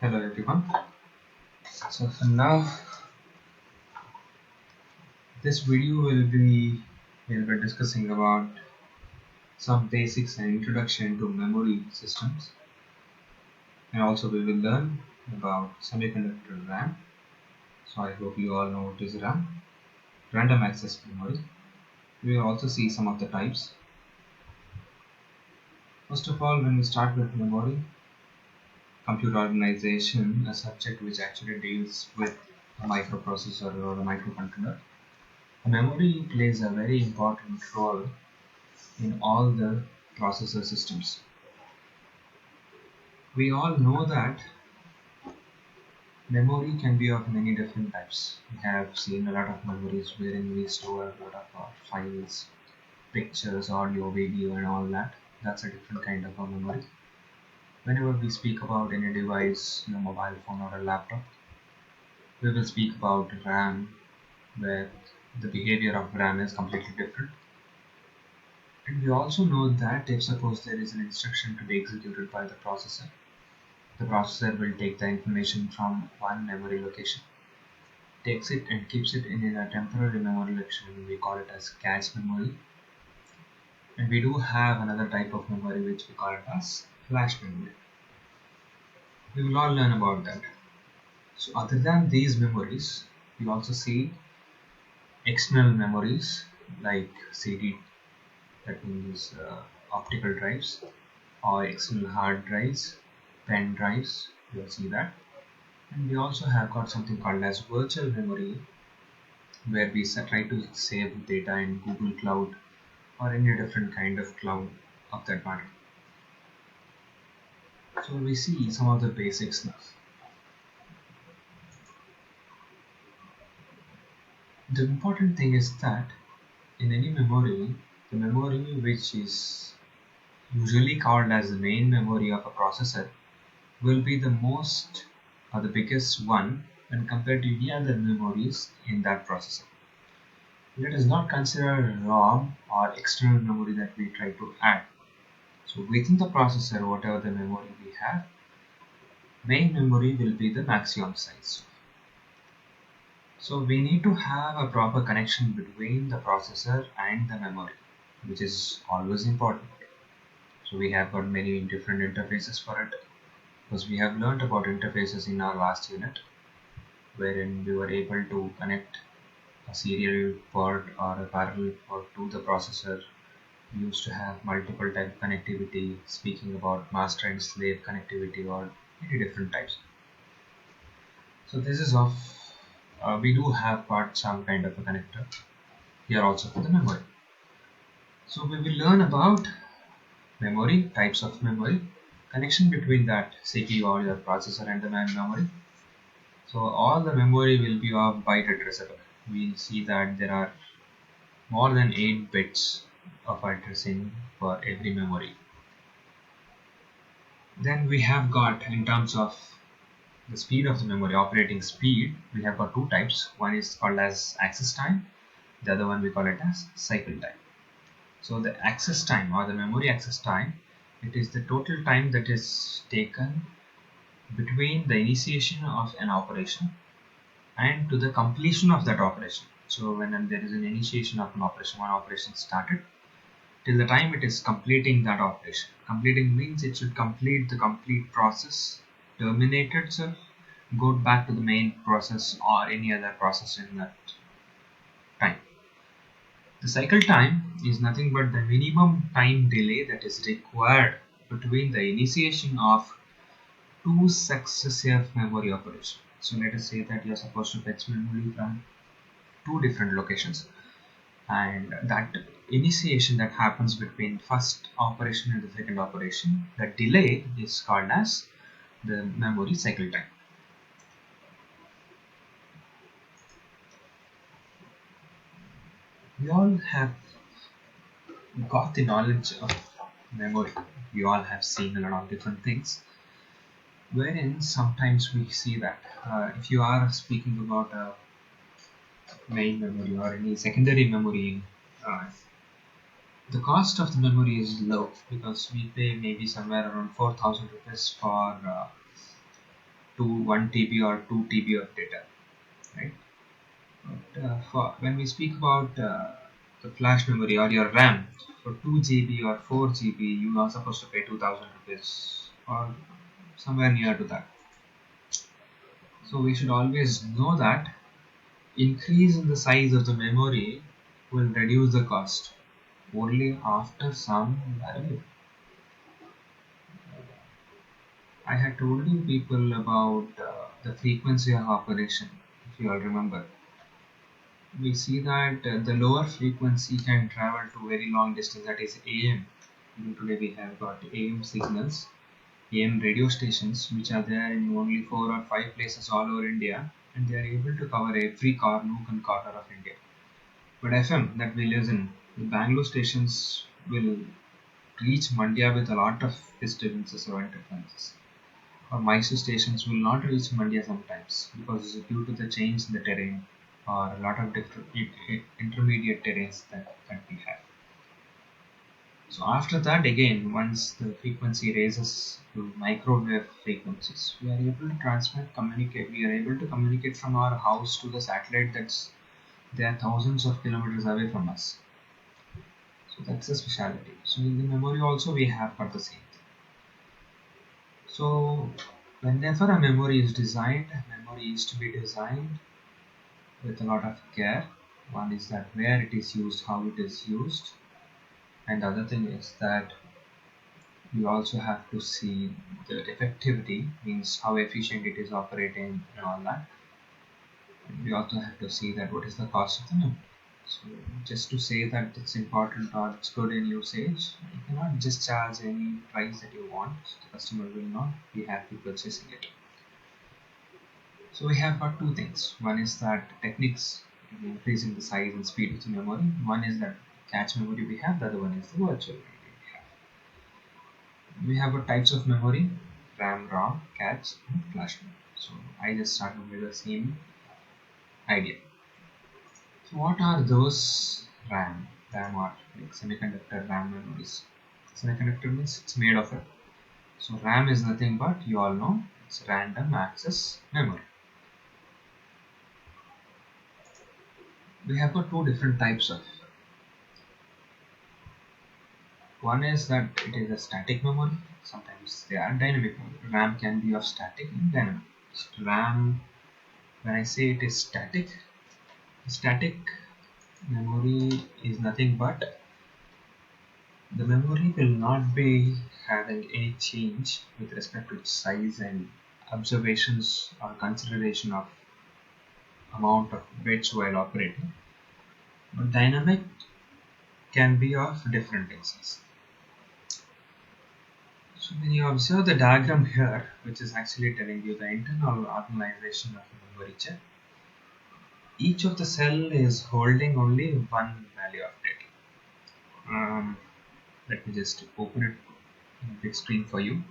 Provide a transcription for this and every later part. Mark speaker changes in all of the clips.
Speaker 1: Hello everyone. So for now, this video will be discussing about some basics and introduction to memory systems, and also we will learn about semiconductor RAM. So I hope you all know what is RAM, random access memory. We will also see some of the types. First of all, when we start with memory, computer organization, a subject which actually deals with a microprocessor or a microcontroller. A memory plays a very important role in all the processor systems. We all know that memory can be of many different types. We have seen a lot of memories wherein we store a lot of our files, pictures, audio, video, and all that. That's a different kind of a memory. Whenever we speak about any device, your mobile phone or a laptop, we will speak about RAM, where the behavior of RAM is completely different. And we also know that if suppose there is an instruction to be executed by the processor will take the information from one memory location, takes it and keeps it in a temporary memory location. We call it as cache memory. And we do have another type of memory which we call it as flash memory. We will all learn about that. So other than these memories, we also see external memories like CD, that means optical drives, or external hard drives, pen drives. You'll see that. And we also have got something called as virtual memory, where we try to save data in Google Cloud or any different kind of cloud of that matter. So we see some of the basics now. The important thing is that in any memory, the memory which is usually called as the main memory of a processor will be the most or the biggest one when compared to any other memories in that processor. Let us not consider ROM or external memory that we try to add. So within the processor, whatever the memory we have, main memory will be the maximum size. So we need to have a proper connection between the processor and the memory, which is always important. So we have got many different interfaces for it, because we have learned about interfaces in our last unit, wherein we were able to connect a serial port or a parallel port to the processor. We used to have multiple type connectivity, speaking about master and slave connectivity or many different types. So this is of we do have got some kind of a connector here also for the memory. So we will learn about memory, types of memory, connection between that CPU or your processor and the main memory. So all the memory will be of byte addressable. We'll see that there are more than 8 bits of addressing for every memory. Then we have got, in terms of the speed of the memory, operating speed, we have got two types. One is called as access time, the other one we call it as cycle time. So the access time or the memory access time, it is the total time that is taken between the initiation of an operation and to the completion of that operation. So when there is an initiation of an operation, one operation started, till the time it is completing that operation. Completing means it should complete the complete process, terminate itself, go back to the main process or any other process in that time. The cycle time is nothing but the minimum time delay that is required between the initiation of two successive memory operations. So let us say that you are supposed to fetch memory from two different locations, and that initiation that happens between first operation and the second operation, the delay is called as the memory cycle time. We all have got the knowledge of memory. We all have seen a lot of different things, wherein sometimes we see that if you are speaking about a main memory or any secondary memory, uh, the cost of the memory is low, because we pay maybe somewhere around 4,000 rupees for to 1 TB or 2 TB of data, right? But when we speak about the flash memory or your RAM, for 2 GB or 4 GB, you are supposed to pay 2000 rupees or somewhere near to that. So we should always know that increase in the size of the memory will reduce the cost only after some value. I had told you people about the frequency of operation, if you all remember. We see that the lower frequency can travel to very long distance, that is AM. Even today we have got AM signals, AM radio stations, which are there in only 4 or 5 places all over India, and they are able to cover every nook and corner of India. But FM that we listen, the Bangalore stations will reach Mandya with a lot of disturbances or interferences. Or Mysore stations will not reach Mandya sometimes because due to the change in the terrain or a lot of different intermediate terrains that we have. So after that again, once the frequency raises to microwave frequencies, we are able to communicate. We are able to communicate from our house to the satellite that's there thousands of kilometers away from us. So that's the specialty. So in the memory also we have got the same thing. So whenever a memory is designed, memory is to be designed with a lot of care. One is that where it is used, how it is used, and the other thing is that you also have to see the effectivity, means how efficient it is operating and all that. And we also have to see that what is the cost of the memory. So just to say that it's important or it's good in usage, you cannot just charge any price that you want. So the customer will not be happy purchasing it. So we have got two things. One is that techniques in increasing the size and speed of the memory. One is that cache memory we have. The other one is the virtual memory we have. We have got types of memory: RAM, ROM, cache, and flash memory. So I just started with the same idea. So what are those RAM? RAM are like semiconductor RAM memories. Semiconductor means it's made of it. So RAM is nothing but, you all know, it's random access memory. We have got two different types of. One is that it is a static memory. Sometimes they are dynamic memory. RAM can be of static and dynamic. RAM, when I say it is static memory is nothing but the memory will not be having any change with respect to its size and observations or consideration of amount of bits while operating. But dynamic can be of different things. So when you observe the diagram here, which is actually telling you the internal organization of a memory chip, each of the cell is holding only one value of data. Let me just open it in a big screen for you.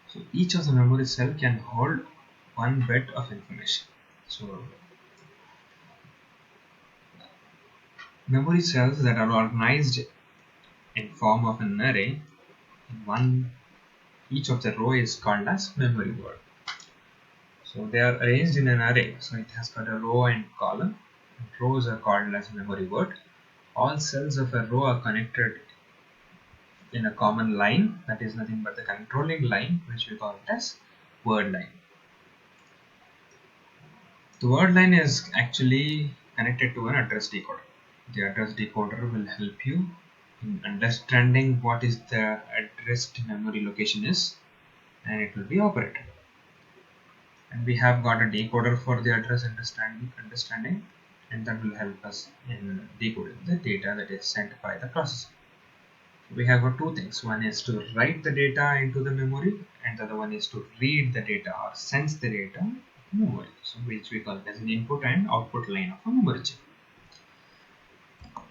Speaker 1: So each of the memory cell can hold one bit of information. So memory cells that are organized in form of an array, each of the row is called as memory word. So they are arranged in an array. So it has got a row and column. Rows are called as memory word. All cells of a row are connected in a common line, that is nothing but the controlling line, which we call it as word line. The word line is actually connected to an address decoder. The address decoder will help you in understanding what is the addressed memory location is, and it will be operated. And we have got a decoder for the address understanding, and that will help us in decoding the data that is sent by the processor. We have got two things. One is to write the data into the memory, and the other one is to read the data or sense the data in memory, so which we call it as an input and output line of a memory chip.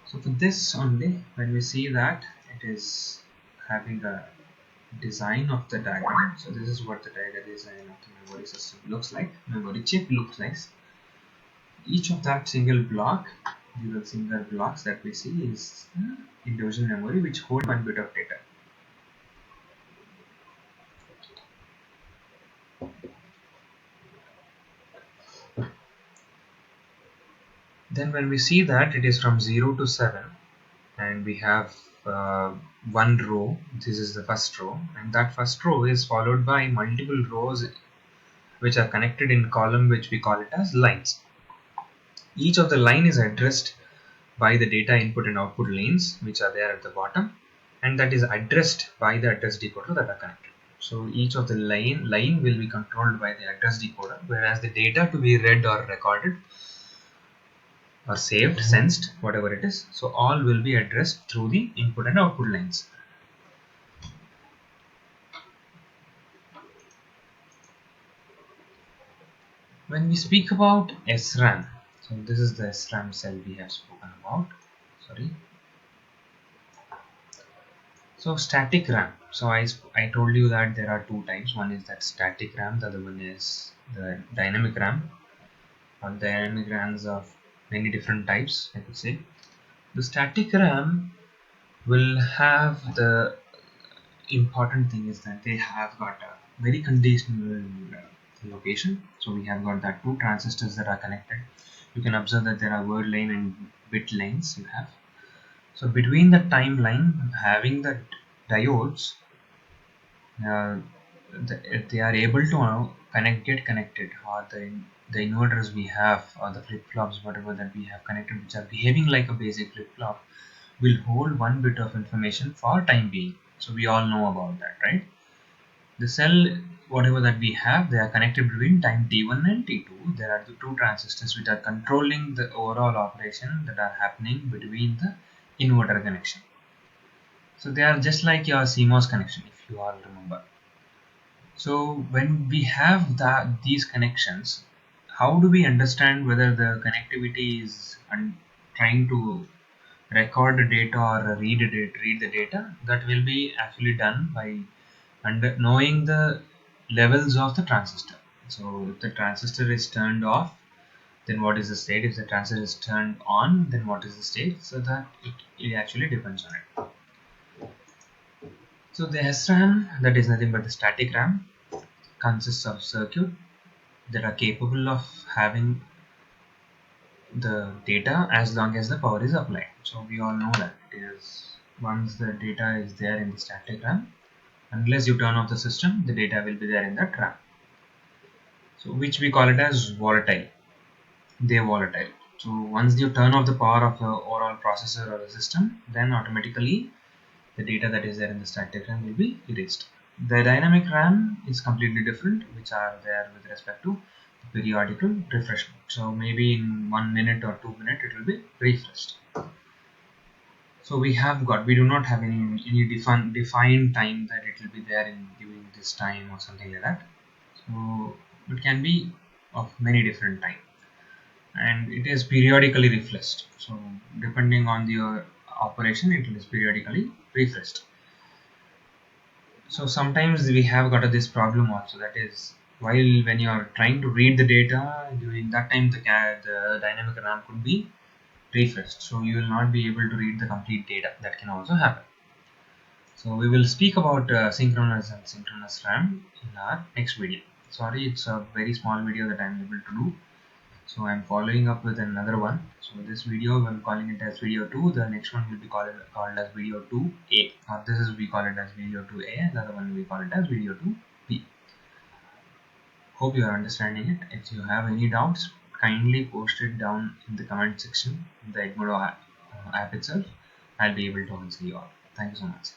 Speaker 1: So for this only, when we see that it is having a design of the diagram. So this is what the diagram design of the memory system looks like, memory chip looks like. Each of that single block, the single blocks that we see is individual memory which hold one bit of data. Then when we see that it is from 0 to 7 and we have one row, this is the first row, and that first row is followed by multiple rows which are connected in column which we call it as lines. Each of the line is addressed by the data input and output lanes which are there at the bottom, and that is addressed by the address decoder that are connected. So each of the line will be controlled by the address decoder, whereas the data to be read or recorded or saved, sensed, whatever it is, so all will be addressed through the input and output lines. When we speak about SRAM, so this is the SRAM cell we have spoken about. Sorry. So static RAM. So I told you that there are two types. One is that static RAM, the other one is the dynamic RAM. Or dynamic RAMs of many different types, I could say. The static RAM will have the important thing is that they have got a very conditional location. So we have got that two transistors that are connected. You can observe that there are word lane and bit lanes you have. So between the timeline, having the diodes, uh, they are able to get connected, or the inverters we have, or the flip-flops, whatever that we have connected, which are behaving like a basic flip-flop, will hold one bit of information for time being. So we all know about that, right? The cell, whatever that we have, they are connected between time t1 and t2. There are the two transistors which are controlling the overall operation that are happening between the inverter connection. So they are just like your CMOS connection, if you all remember. So when we have these connections, how do we understand whether the connectivity is trying to record the data or read the data? That will be actually done by knowing the levels of the transistor. So if the transistor is turned off, then what is the state? If the transistor is turned on, then what is the state? So that it actually depends on it. So the SRAM, that is nothing but the static RAM, consists of circuit that are capable of having the data as long as the power is applied. So we all know that it is once the data is there in the static RAM, unless you turn off the system, the data will be there in that RAM. So which we call it as volatile. They are volatile. So once you turn off the power of the overall processor or the system, then automatically the data that is there in the static RAM will be erased. The dynamic RAM is completely different, which are there with respect to the periodical refreshment. So maybe in 1 minute or 2 minutes it will be refreshed. So we do not have any defined time that it will be there in during this time or something like that. So it can be of many different time, and it is periodically refreshed. So depending on your operation, it is periodically refreshed. So sometimes we have got this problem also, that is while when you are trying to read the data, during that time the dynamic RAM could be refreshed, so you will not be able to read the complete data. That can also happen. So we will speak about synchronous and synchronous RAM in our next video. Sorry, it's a very small video that I am able to do. So I'm following up with another one. So this video, I'm calling it as video 2. The next one will be called as video 2A. Or this is we call it as video 2A, and the other one we call it as video 2B. Hope you are understanding it. If you have any doubts, kindly post it down in the comment section in the Edmodo app itself. I'll be able to answer you all. Thank you so much.